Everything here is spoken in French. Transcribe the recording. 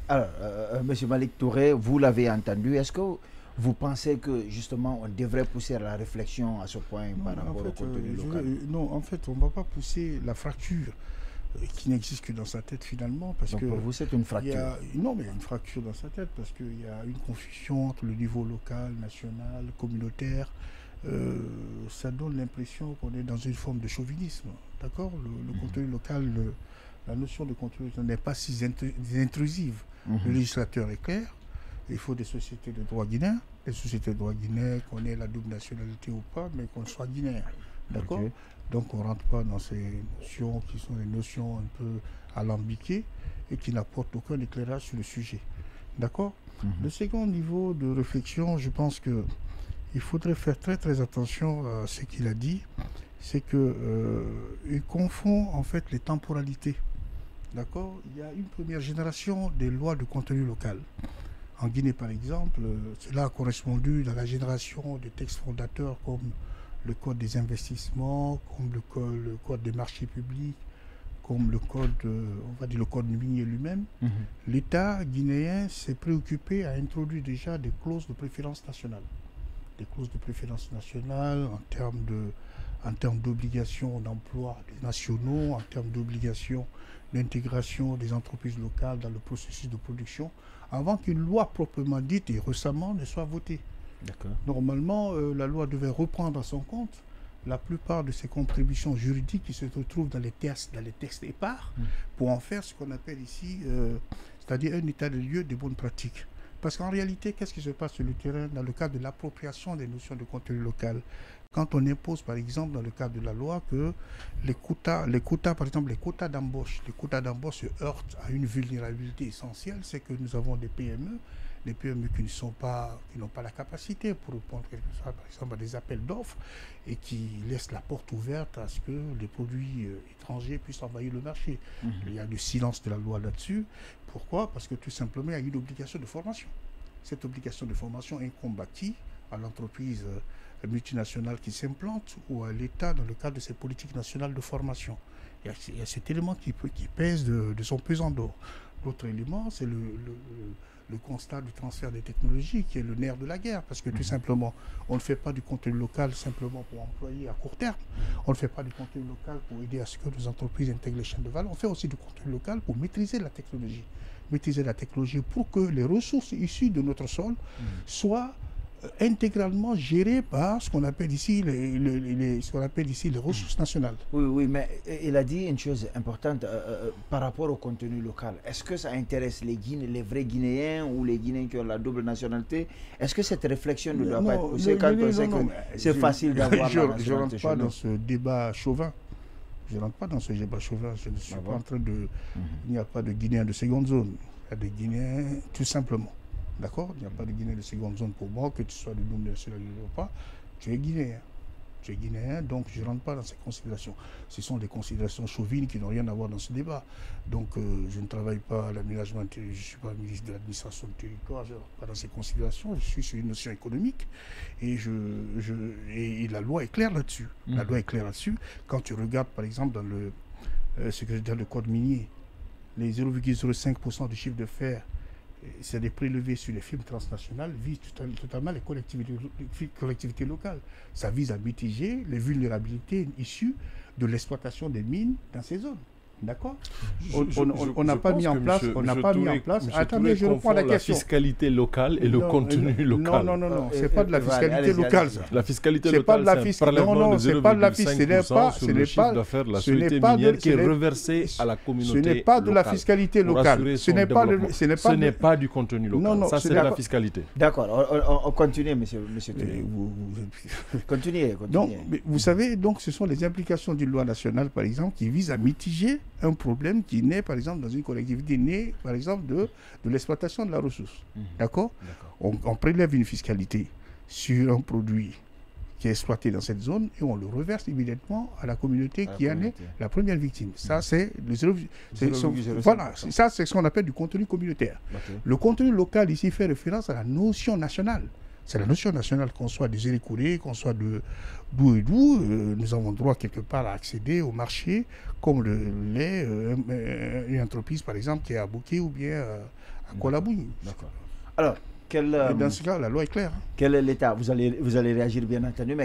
Alors, M. Malik Touré, vous l'avez entendu, est-ce que vous pensez que justement on devrait pousser la réflexion à ce point Non, par rapport au contenu local? non, en fait, on ne va pas pousser la fracture qui n'existe que dans sa tête finalement, parce Donc que pour vous, c'est une fracture. non, mais il y a une fracture dans sa tête parce qu'il y a une confusion entre le niveau local, national, communautaire. Ça donne l'impression qu'on est dans une forme de chauvinisme, d'accord. Le contenu local, la notion de contenu local n'est pas si intrusive. Le législateur est clair. Il faut des sociétés de droit guinéen. Les sociétés de droit guinéen, qu'on ait la double nationalité ou pas, mais qu'on soit guinéen. D'accord. Ok. Donc on ne rentre pas dans ces notions qui sont des notions un peu alambiquées et qui n'apportent aucun éclairage sur le sujet. D'accord. Le second niveau de réflexion, je pense que il faudrait faire très très attention à ce qu'il a dit. C'est qu'il confond en fait les temporalités. D'accord. Il y a une première génération des lois de contenu local. En Guinée, par exemple, cela a correspondu dans la génération des textes fondateurs comme le Code des investissements, comme le Code des marchés publics, comme le Code, on va dire le Code minier lui-même. L'État guinéen s'est préoccupé à introduire déjà des clauses de préférence nationale. Des clauses de préférence nationale en termes d'obligations d'emploi des nationaux, en termes d'obligations d'intégration des entreprises locales dans le processus de production, avant qu'une loi proprement dite et récemment ne soit votée. Normalement, la loi devait reprendre à son compte la plupart de ces contributions juridiques qui se retrouvent dans les textes épars pour en faire ce qu'on appelle ici, c'est-à-dire un état de lieu des bonnes pratiques. Parce qu'en réalité, qu'est-ce qui se passe sur le terrain dans le cadre de l'appropriation des notions de contenu local? Quand on impose, par exemple, dans le cadre de la loi, que les quotas, par exemple, les quotas d'embauche se heurtent à une vulnérabilité essentielle, c'est que nous avons des PME qui n'ont pas la capacité pour répondre par exemple à des appels d'offres et qui laissent la porte ouverte à ce que les produits étrangers puissent envahir le marché. Il y a du silence de la loi là-dessus. Pourquoi? Parce que tout simplement, il y a une obligation de formation. Cette obligation de formation incombe à qui? À l'entreprise multinationale qui s'implante ou à l'État dans le cadre de ses politiques nationales de formation. Il y a cet élément qui pèse de son pesant d'or. L'autre élément, c'est le constat du transfert des technologies qui est le nerf de la guerre, parce que tout simplement, on ne fait pas du contenu local simplement pour employer à court terme. On ne fait pas du contenu local pour aider à ce que nos entreprises intègrent les chaînes de valeur. On fait aussi du contenu local pour maîtriser la technologie. Maîtriser la technologie pour que les ressources issues de notre sol soient intégralement gérées par ce qu'on appelle ici les ressources nationales. Oui, mais il a dit une chose importante par rapport au contenu local. Est-ce que ça intéresse les vrais Guinéens ou les Guinéens qui ont la double nationalité? Est-ce que cette réflexion ne doit pas être poussée quand on sait que c'est facile d'avoir la nationalité? Je ne rentre pas dans ce débat chauvin. Je ne rentre pas dans ce débat chauvin. Je ne suis pas en train de... Il n'y a pas de Guinéens de seconde zone. Il y a des Guinéens tout simplement. D'accord? Il n'y a pas de Guinéen de seconde zone pour moi, que tu sois de double nationalité ou pas. Tu es Guinéen. Tu es Guinéen, donc je ne rentre pas dans ces considérations. Ce sont des considérations chauvines qui n'ont rien à voir dans ce débat. Donc je ne travaille pas à l'aménagement, je ne suis pas ministre de l'administration du territoire, je ne rentre pas dans ces considérations. Je suis sur une notion économique et, la loi est claire là-dessus. La loi est claire là-dessus. Quand tu regardes par exemple dans le code minier, les 0,05% du chiffre de fer, c'est des prélevés sur les firmes transnationales, visent totalement les collectivités locales. Ça vise à mitiger les vulnérabilités issues de l'exploitation des mines dans ces zones. D'accord? On n'a pas mis en place. Attendez, je reprends la question. La fiscalité locale et le contenu local. Non, c'est pas de la fiscalité locale. La fiscalité locale, c'est un prélèvement de 0,5% sur le chiffre d'affaires de la société minière qui est reversé à la communauté locale. Ce n'est pas de la fiscalité locale. Ce n'est pas du contenu local. Ça, c'est de la fiscalité. D'accord, on continue, monsieur Touré. Continuez. Donc, vous savez, donc, ce sont les implications d'une loi nationale, par exemple, qui visent à mitiger un problème qui naît, par exemple, dans une collectivité née, par exemple, de l'exploitation de la ressource. D'accord. On prélève une fiscalité sur un produit qui est exploité dans cette zone et on le reverse immédiatement à la communauté qui en est la première victime. Ça, c'est voilà, ça, c'est ce qu'on appelle du contenu communautaire. Le contenu local ici fait référence à la notion nationale. C'est la notion nationale, qu'on soit des Élécourés, qu'on soit de d'où et d'où, nous avons droit quelque part à accéder au marché, comme l'est une entreprise, par exemple, qui est à Bouquet ou bien à Kolabougne. D'accord. Alors, dans ce cas, la loi est claire. Quel est l'état? Vous allez réagir bien entendu, mais